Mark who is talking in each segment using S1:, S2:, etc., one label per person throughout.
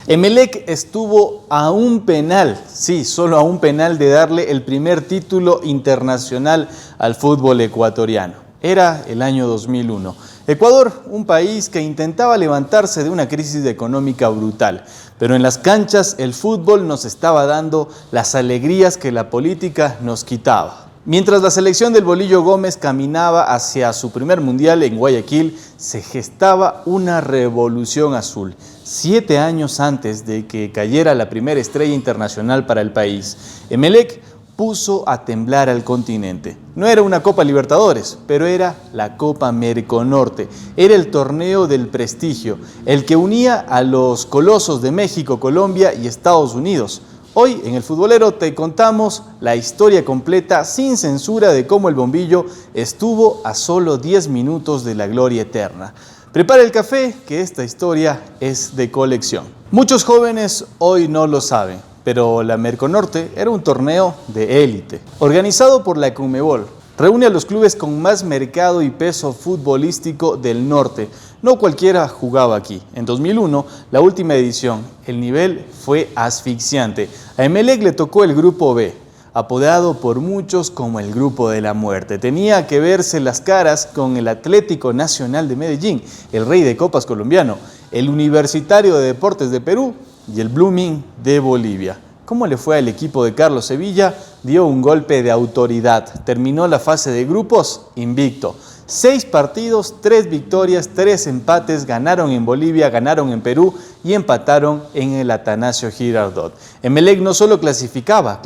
S1: Emelec estuvo a un penal, sí, solo a un penal de darle el primer título internacional al fútbol ecuatoriano. Era el año 2001. Ecuador, un país que intentaba levantarse de una crisis económica brutal, pero en las canchas el fútbol nos estaba dando las alegrías que la política nos quitaba. Mientras la selección del Bolillo Gómez caminaba hacia su primer mundial en Guayaquil, se gestaba una revolución azul. 7 años antes de que cayera la primera estrella internacional para el país, Emelec puso a temblar al continente. No era una Copa Libertadores, pero era la Copa Merconorte. Era el torneo del prestigio, el que unía a los colosos de México, Colombia y Estados Unidos. Hoy en El Futbolero te contamos la historia completa sin censura de cómo el bombillo estuvo a solo 10 minutos de la gloria eterna. Prepara el café, que esta historia es de colección. Muchos jóvenes hoy no lo saben, pero la Merconorte era un torneo de élite. Organizado por la Conmebol, reúne a los clubes con más mercado y peso futbolístico del norte. No cualquiera jugaba aquí. En 2001, la última edición, el nivel fue asfixiante. A Emelec le tocó el Grupo B, apodado por muchos como el Grupo de la Muerte. Tenía que verse las caras con el Atlético Nacional de Medellín, el rey de copas colombiano, el Universitario de Deportes de Perú y el Blooming de Bolivia. ¿Cómo le fue al equipo de Carlos Sevilla? Dio un golpe de autoridad. Terminó la fase de grupos invicto. 6 partidos, 3 victorias, 3 empates, ganaron en Bolivia, ganaron en Perú y empataron en el Atanasio Girardot. Emelec no solo clasificaba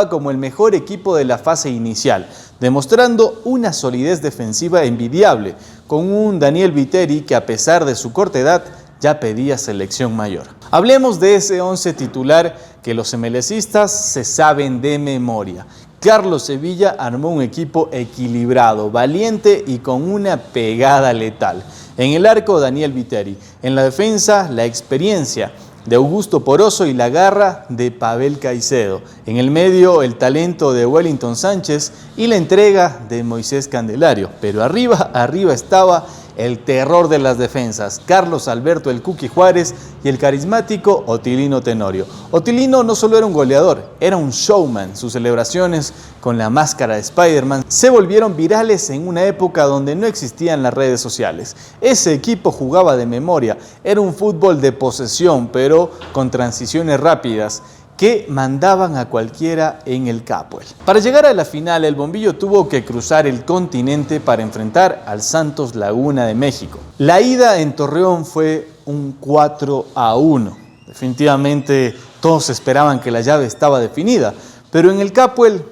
S1: como el mejor equipo de la fase inicial, demostrando una solidez defensiva envidiable, con un Daniel Viteri que a pesar de su corta edad ya pedía selección mayor. Hablemos de ese 11 titular que los emelecistas se saben de memoria. Carlos Sevilla armó un equipo equilibrado, valiente y con una pegada letal. En el arco, Daniel Viteri. En la defensa, la experiencia de Augusto Poroso y la garra de Pavel Caicedo. En el medio, el talento de Wellington Sánchez y la entrega de Moisés Candelario. Pero arriba estaba el terror de las defensas, Carlos Alberto El Cuqui Juárez y el carismático Otilino Tenorio. Otilino no solo era un goleador, era un showman. Sus celebraciones con la máscara de Spider-Man se volvieron virales en una época donde no existían las redes sociales. Ese equipo jugaba de memoria, era un fútbol de posesión, pero con transiciones rápidas que mandaban a cualquiera en el Capuel. Para llegar a la final, el bombillo tuvo que cruzar el continente para enfrentar al Santos Laguna de México. La ida en Torreón fue un 4-1. Definitivamente todos esperaban que la llave estaba definida, pero en el Capuel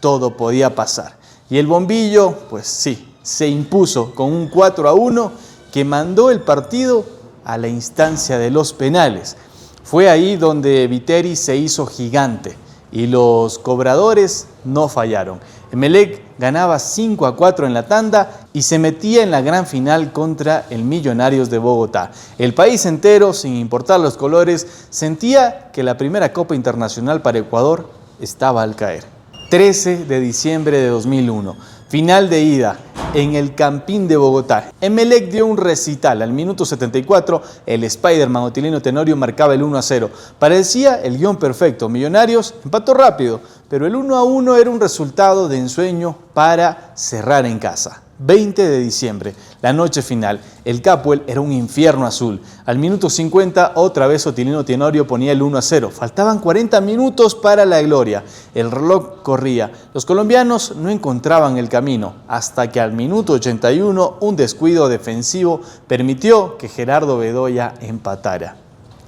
S1: todo podía pasar. Y el bombillo, pues sí, se impuso con un 4-1 que mandó el partido a la instancia de los penales. Fue ahí donde Viteri se hizo gigante y los cobradores no fallaron. Emelec ganaba 5-4 en la tanda y se metía en la gran final contra el Millonarios de Bogotá. El país entero, sin importar los colores, sentía que la primera Copa Internacional para Ecuador estaba al caer. 13 de diciembre de 2001, final de ida en el Campín de Bogotá. Emelec dio un recital. Al minuto 74, el Spider-Man Otilino Tenorio marcaba el 1-0. Parecía el guión perfecto. Millonarios empató rápido, pero el 1-1 era un resultado de ensueño para cerrar en casa. 20 de diciembre, la noche final. El Capuel era un infierno azul. Al minuto 50, otra vez Otilino Tenorio ponía el 1-0. Faltaban 40 minutos para la gloria. El reloj corría. Los colombianos no encontraban el camino, hasta que al minuto 81, un descuido defensivo permitió que Gerardo Bedoya empatara.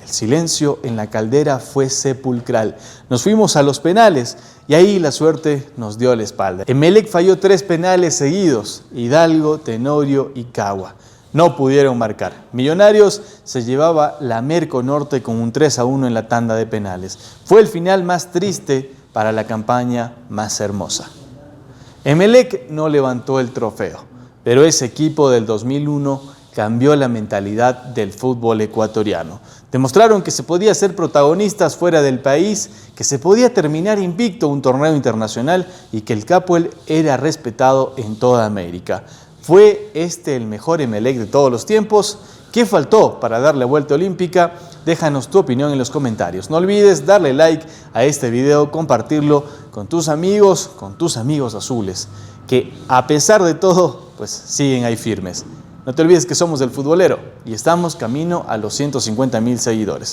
S1: El silencio en la caldera fue sepulcral. Nos fuimos a los penales y ahí la suerte nos dio la espalda. Emelec falló 3 penales seguidos. Hidalgo, Tenorio y Cagua no pudieron marcar. Millonarios se llevaba la Merconorte con un 3-1 en la tanda de penales. Fue el final más triste para la campaña más hermosa. Emelec no levantó el trofeo, pero ese equipo del 2001 cambió la mentalidad del fútbol ecuatoriano. Demostraron que se podía ser protagonistas fuera del país, que se podía terminar invicto un torneo internacional y que el Capuel era respetado en toda América. ¿Fue este el mejor Emelec de todos los tiempos? ¿Qué faltó para dar la vuelta olímpica? Déjanos tu opinión en los comentarios. No olvides darle like a este video, compartirlo con tus amigos azules, que a pesar de todo, pues siguen ahí firmes. No te olvides que somos El Futbolero y estamos camino a los 150,000 seguidores.